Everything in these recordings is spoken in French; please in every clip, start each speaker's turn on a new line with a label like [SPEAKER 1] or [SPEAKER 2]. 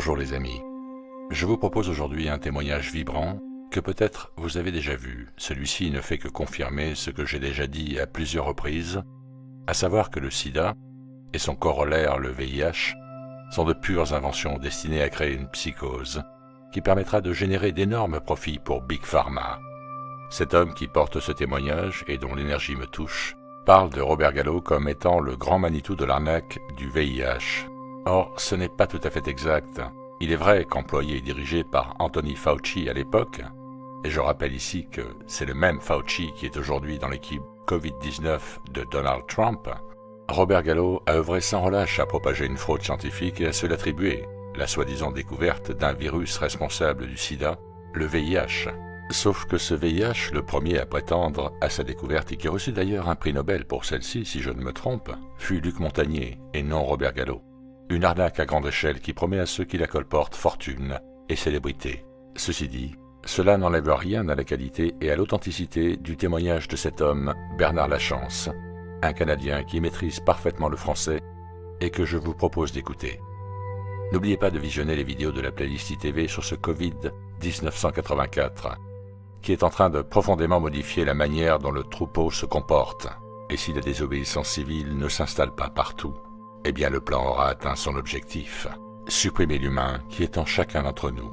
[SPEAKER 1] Bonjour les amis. Je vous propose aujourd'hui un témoignage vibrant que peut-être vous avez déjà vu. Celui-ci ne fait que confirmer ce que j'ai déjà dit à plusieurs reprises, à savoir que le sida et son corollaire le VIH sont de pures inventions destinées à créer une psychose qui permettra de générer d'énormes profits pour Big Pharma. Cet homme qui porte ce témoignage et dont l'énergie me touche parle de Robert Gallo comme étant le grand Manitou de l'arnaque du VIH. Or, ce n'est pas tout à fait exact. Il est vrai qu'employé et dirigé par Anthony Fauci à l'époque, et je rappelle ici que c'est le même Fauci qui est aujourd'hui dans l'équipe Covid-19 de Donald Trump, Robert Gallo a œuvré sans relâche à propager une fraude scientifique et à se l'attribuer, la soi-disant découverte d'un virus responsable du sida, le VIH. Sauf que ce VIH, le premier à prétendre à sa découverte et qui reçut d'ailleurs un prix Nobel pour celle-ci, si je ne me trompe, fut Luc Montagnier et non Robert Gallo. Une arnaque à grande échelle qui promet à ceux qui la colportent fortune et célébrité. Ceci dit, cela n'enlève rien à la qualité et à l'authenticité du témoignage de cet homme, Bernard Lachance, un Canadien qui maîtrise parfaitement le français et que je vous propose d'écouter. N'oubliez pas de visionner les vidéos de la playlist ITV sur ce Covid 1984, qui est en train de profondément modifier la manière dont le troupeau se comporte. Et si la désobéissance civile ne s'installe pas partout, eh bien le plan aura atteint son objectif, supprimer l'humain qui est en chacun d'entre nous.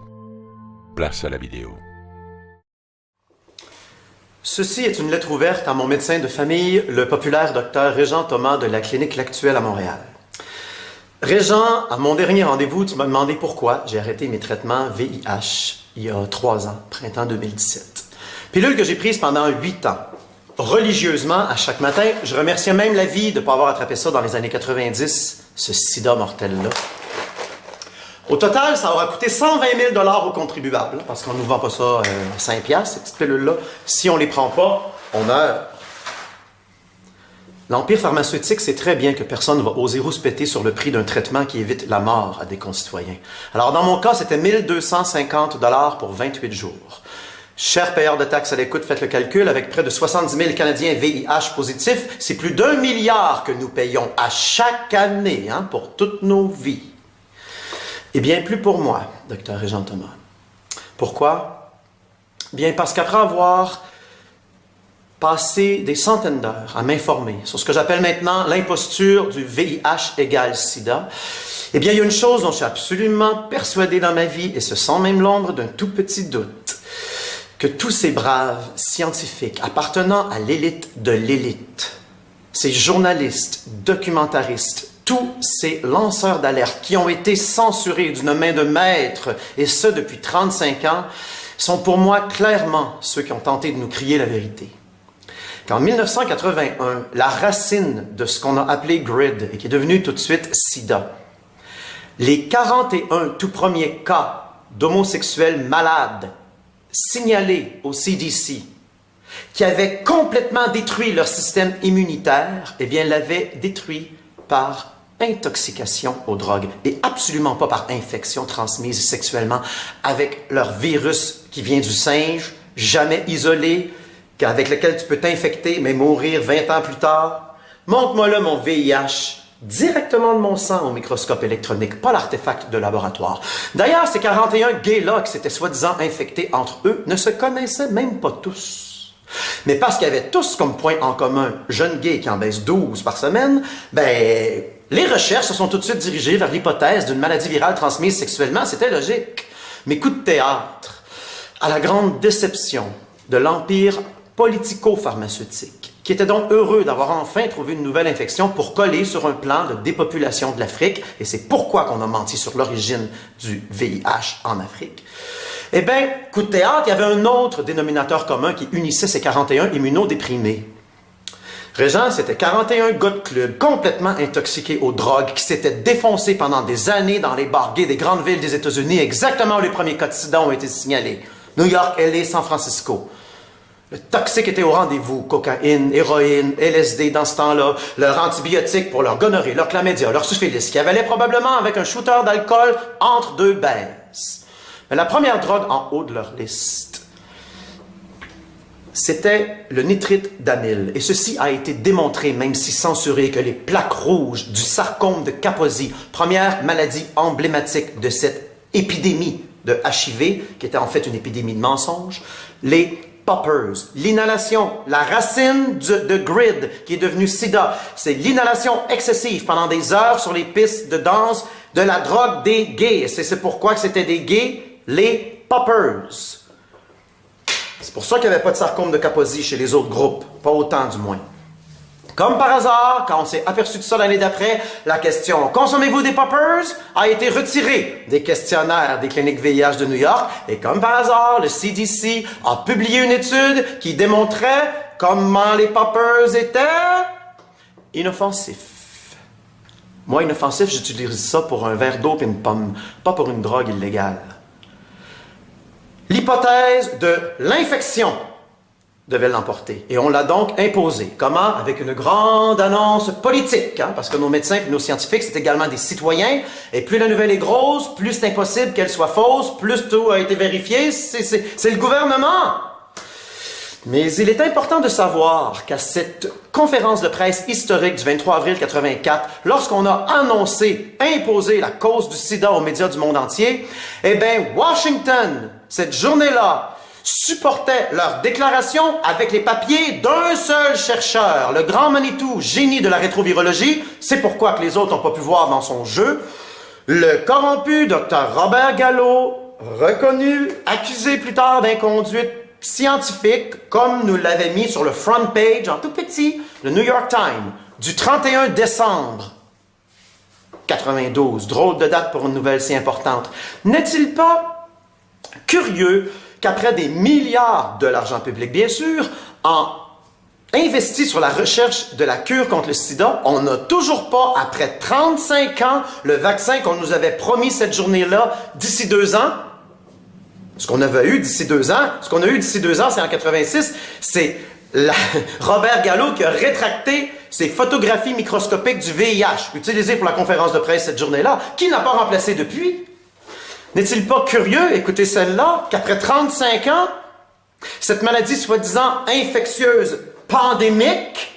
[SPEAKER 1] Place à la vidéo.
[SPEAKER 2] Ceci est une lettre ouverte à mon médecin de famille, le populaire docteur Régent Thomas de la clinique L'Actuelle à Montréal. Régent, à mon dernier rendez-vous, tu m'as demandé pourquoi j'ai arrêté mes traitements VIH il y a 3 ans, printemps 2017. Pilule que j'ai prise pendant 8 ans. Religieusement, à chaque matin, je remerciais même la vie de ne pas avoir attrapé ça dans les années 90, ce sida mortel-là. Au total, ça aura coûté 120 000 $ aux contribuables, parce qu'on ne nous vend pas ça à 5 $, ces petites pilules-là. Si on ne les prend pas, on meurt. L'Empire pharmaceutique sait très bien que personne ne va oser rouspéter sur le prix d'un traitement qui évite la mort à des concitoyens. Alors, dans mon cas, c'était 1 250 $ pour 28 jours. Chers payeurs de taxes à l'écoute, faites le calcul, avec près de 70 000 Canadiens VIH positifs, c'est plus d'1 milliard que nous payons à chaque année pour toutes nos vies. Et bien plus pour moi, Dr Régent Thomas. Pourquoi? Bien parce qu'après avoir passé des centaines d'heures à m'informer sur ce que j'appelle maintenant l'imposture du VIH égale sida, eh bien il y a une chose dont je suis absolument persuadé dans ma vie, et ce sans même l'ombre d'un tout petit doute, que tous ces braves scientifiques appartenant à l'élite de l'élite, ces journalistes, documentaristes, tous ces lanceurs d'alerte qui ont été censurés d'une main de maître, et ce depuis 35 ans, sont pour moi clairement ceux qui ont tenté de nous crier la vérité. Qu'en 1981, la racine de ce qu'on a appelé GRID, et qui est devenu tout de suite SIDA, les 41 tout premiers cas d'homosexuels malades signalés au CDC, qui avaient complètement détruit leur système immunitaire, eh bien, l'avaient détruit par intoxication aux drogues et absolument pas par infection transmise sexuellement avec leur virus qui vient du singe, jamais isolé, avec lequel tu peux t'infecter mais mourir 20 ans plus tard. Montre-moi là mon VIH directement de mon sang au microscope électronique, pas l'artefact de laboratoire. D'ailleurs, ces 41 gays-là qui s'étaient soi-disant infectés entre eux ne se connaissaient même pas tous. Mais parce qu'ils avaient tous comme point en commun, jeunes gays qui en baissent 12 par semaine, ben, les recherches se sont tout de suite dirigées vers l'hypothèse d'une maladie virale transmise sexuellement. C'était logique. Mais coup de théâtre, à la grande déception de l'empire politico-pharmaceutique, qui était donc heureux d'avoir enfin trouvé une nouvelle infection pour coller sur un plan de dépopulation de l'Afrique, et c'est pourquoi qu'on a menti sur l'origine du VIH en Afrique. Eh bien, coup de théâtre, il y avait un autre dénominateur commun qui unissait ces 41 immunodéprimés. Régent, c'était 41 gars de club complètement intoxiqués aux drogues qui s'étaient défoncés pendant des années dans les bars gays des grandes villes des États-Unis, exactement où les premiers cas de sida ont été signalés. New York, LA, San Francisco. Le toxique était au rendez-vous, cocaïne, héroïne, LSD dans ce temps-là, leur antibiotique pour leur gonorrhée, leur chlamydia, leur syphilis, qui avalait probablement avec un shooter d'alcool entre 2 baises. Mais la première drogue en haut de leur liste, c'était le nitrite d'amyle. Et ceci a été démontré, même si censuré, que les plaques rouges du sarcome de Kaposi, première maladie emblématique de cette épidémie de HIV, qui était en fait une épidémie de mensonges, les poppers, l'inhalation, la racine de grid qui est devenue sida, c'est l'inhalation excessive pendant des heures sur les pistes de danse de la drogue des gays. C'est pourquoi c'était des gays, les poppers. C'est pour ça qu'il n'y avait pas de sarcome de Kaposi chez les autres groupes, pas autant du moins. Comme par hasard, quand on s'est aperçu de ça l'année d'après, la question « Consommez-vous des poppers ?» a été retirée des questionnaires des cliniques VIH de New York. Et comme par hasard, le CDC a publié une étude qui démontrait comment les poppers étaient inoffensifs. Moi, inoffensif, j'utilise ça pour un verre d'eau et une pomme, pas pour une drogue illégale. L'hypothèse de l'infection devait l'emporter. Et on l'a donc imposé. Comment? Avec une grande annonce politique, parce que nos médecins et nos scientifiques, c'est également des citoyens, et plus la nouvelle est grosse, plus c'est impossible qu'elle soit fausse, plus tout a été vérifié, c'est le gouvernement. Mais il est important de savoir qu'à cette conférence de presse historique du 23 avril 84, lorsqu'on a annoncé, imposé la cause du sida aux médias du monde entier, eh bien, Washington, cette journée-là, supportait leur déclaration avec les papiers d'un seul chercheur, le grand Manitou, génie de la rétrovirologie. C'est pourquoi que les autres n'ont pas pu voir dans son jeu. Le corrompu Dr Robert Gallo, reconnu, accusé plus tard d'inconduite scientifique, comme nous l'avait mis sur le front page, en tout petit, le New York Times, du 31 décembre 92. Drôle de date pour une nouvelle si importante. N'est-il pas curieux qu'après des milliards de l'argent public, bien sûr, en investi sur la recherche de la cure contre le sida, on n'a toujours pas, après 35 ans, le vaccin qu'on nous avait promis cette journée-là d'ici 2 ans. Ce qu'on avait eu d'ici 2 ans, ce qu'on a eu d'ici 2 ans, c'est en 86, c'est Robert Gallo qui a rétracté ses photographies microscopiques du VIH, utilisées pour la conférence de presse cette journée-là, qui n'a pas remplacé depuis. N'est-il pas curieux, écoutez celle-là, qu'après 35 ans, cette maladie soi-disant infectieuse, pandémique,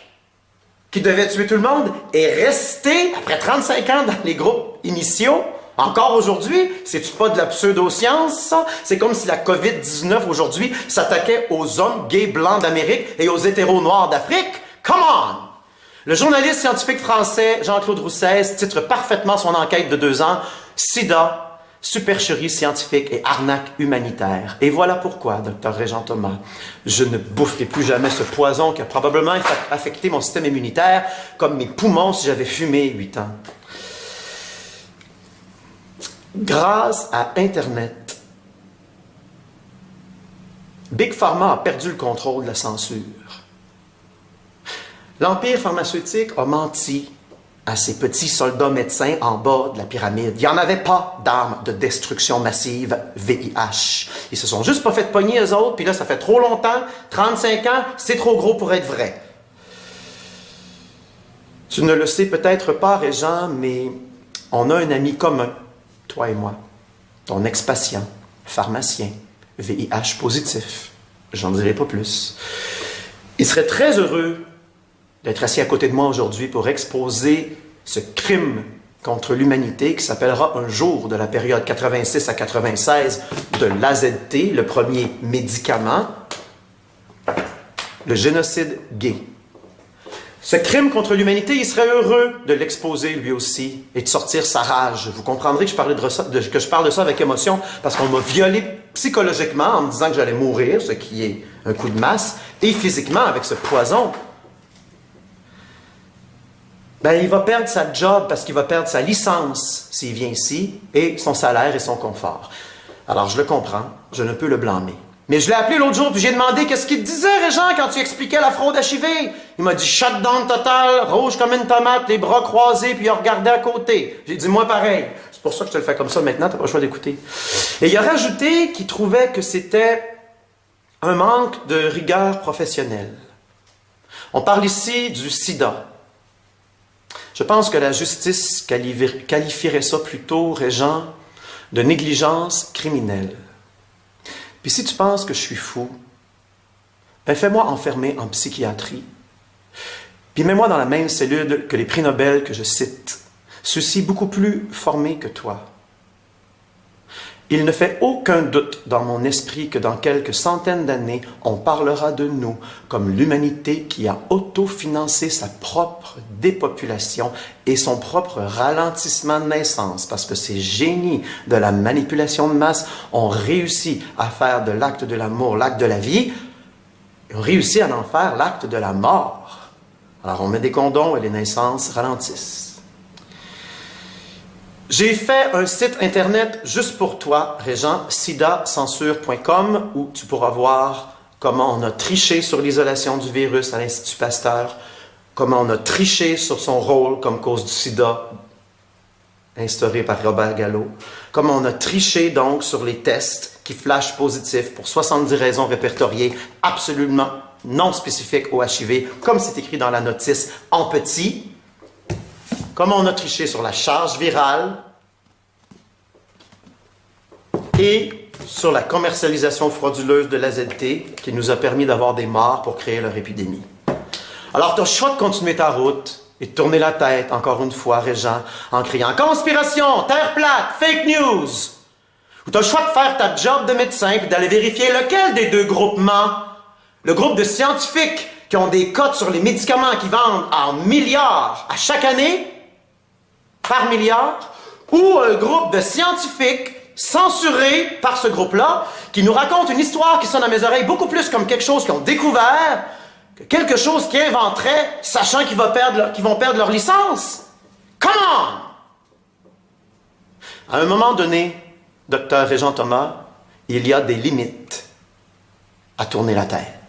[SPEAKER 2] qui devait tuer tout le monde, est restée, après 35 ans, dans les groupes initiaux? Encore aujourd'hui, c'est-tu pas de la pseudo-science, ça? C'est comme si la COVID-19, aujourd'hui, s'attaquait aux hommes gays blancs d'Amérique et aux hétéros noirs d'Afrique. Come on! Le journaliste scientifique français Jean-Claude Roussès titre parfaitement son enquête de 2 ans « Sida, supercherie scientifique et arnaque humanitaire. » Et voilà pourquoi, Dr Régent Thomas, je ne boufferai plus jamais ce poison qui a probablement affecté mon système immunitaire comme mes poumons si j'avais fumé 8 ans. Grâce à Internet, Big Pharma a perdu le contrôle de la censure. L'empire pharmaceutique a menti à ces petits soldats médecins en bas de la pyramide. Il n'y en avait pas d'armes de destruction massive VIH. Ils se sont juste pas fait pogner eux autres, puis là, ça fait trop longtemps, 35 ans, c'est trop gros pour être vrai. Tu ne le sais peut-être pas, Régent, mais on a un ami commun, toi et moi, ton ex-patient, pharmacien, VIH positif. J'en dirai pas plus. Il serait très heureux d'être assis à côté de moi aujourd'hui pour exposer ce crime contre l'humanité qui s'appellera un jour de la période 86 à 96 de l'AZT, le premier médicament, le génocide gay. Ce crime contre l'humanité, il serait heureux de l'exposer lui aussi et de sortir sa rage. Vous comprendrez que je parle de ça avec émotion parce qu'on m'a violé psychologiquement en me disant que j'allais mourir, ce qui est un coup de masse, et physiquement avec ce poison. Ben, il va perdre sa job parce qu'il va perdre sa licence s'il vient ici, et son salaire et son confort. Alors, je le comprends, je ne peux le blâmer. Mais je l'ai appelé l'autre jour, puis j'ai demandé qu'est-ce qu'il te disait, Régent, quand tu expliquais la fraude HIV. Il m'a dit « shutdown total, rouge comme une tomate, les bras croisés, puis il a regardé à côté. » J'ai dit « moi pareil. » C'est pour ça que je te le fais comme ça maintenant, t'as pas le choix d'écouter. Et il a rajouté qu'il trouvait que c'était un manque de rigueur professionnelle. On parle ici du sida. Je pense que la justice qualifierait ça plutôt, Régent, de négligence criminelle. Puis si tu penses que je suis fou, ben fais-moi enfermer en psychiatrie. Puis mets-moi dans la même cellule que les prix Nobel que je cite, ceux-ci beaucoup plus formés que toi. Il ne fait aucun doute dans mon esprit que dans quelques centaines d'années, on parlera de nous comme l'humanité qui a autofinancé sa propre dépopulation et son propre ralentissement de naissance, parce que ces génies de la manipulation de masse ont réussi à faire de l'acte de l'amour l'acte de la vie, et ont réussi à en faire l'acte de la mort. Alors on met des condoms et les naissances ralentissent. J'ai fait un site internet juste pour toi, Régent, sidacensure.com, où tu pourras voir comment on a triché sur l'isolation du virus à l'Institut Pasteur, comment on a triché sur son rôle comme cause du sida instauré par Robert Gallo, comment on a triché donc sur les tests qui flashent positifs pour 70 raisons répertoriées absolument non spécifiques au HIV, comme c'est écrit dans la notice en petit. Comment on a triché sur la charge virale et sur la commercialisation frauduleuse de l'AZT qui nous a permis d'avoir des morts pour créer leur épidémie. Alors, tu as le choix de continuer ta route et de tourner la tête, encore une fois, Régent, en criant « Conspiration! Terre plate! Fake news! » Ou tu as le choix de faire ta job de médecin et d'aller vérifier lequel des deux groupements, le groupe de scientifiques qui ont des cotes sur les médicaments qui vendent en milliards à chaque année, par milliard, ou un groupe de scientifiques censurés par ce groupe-là, qui nous raconte une histoire qui sonne à mes oreilles beaucoup plus comme quelque chose qu'ils ont découvert que quelque chose qu'ils inventeraient, sachant qu'ils vont perdre leur licence. Come on! À un moment donné, Dr. Régent Thomas, il y a des limites à tourner la tête.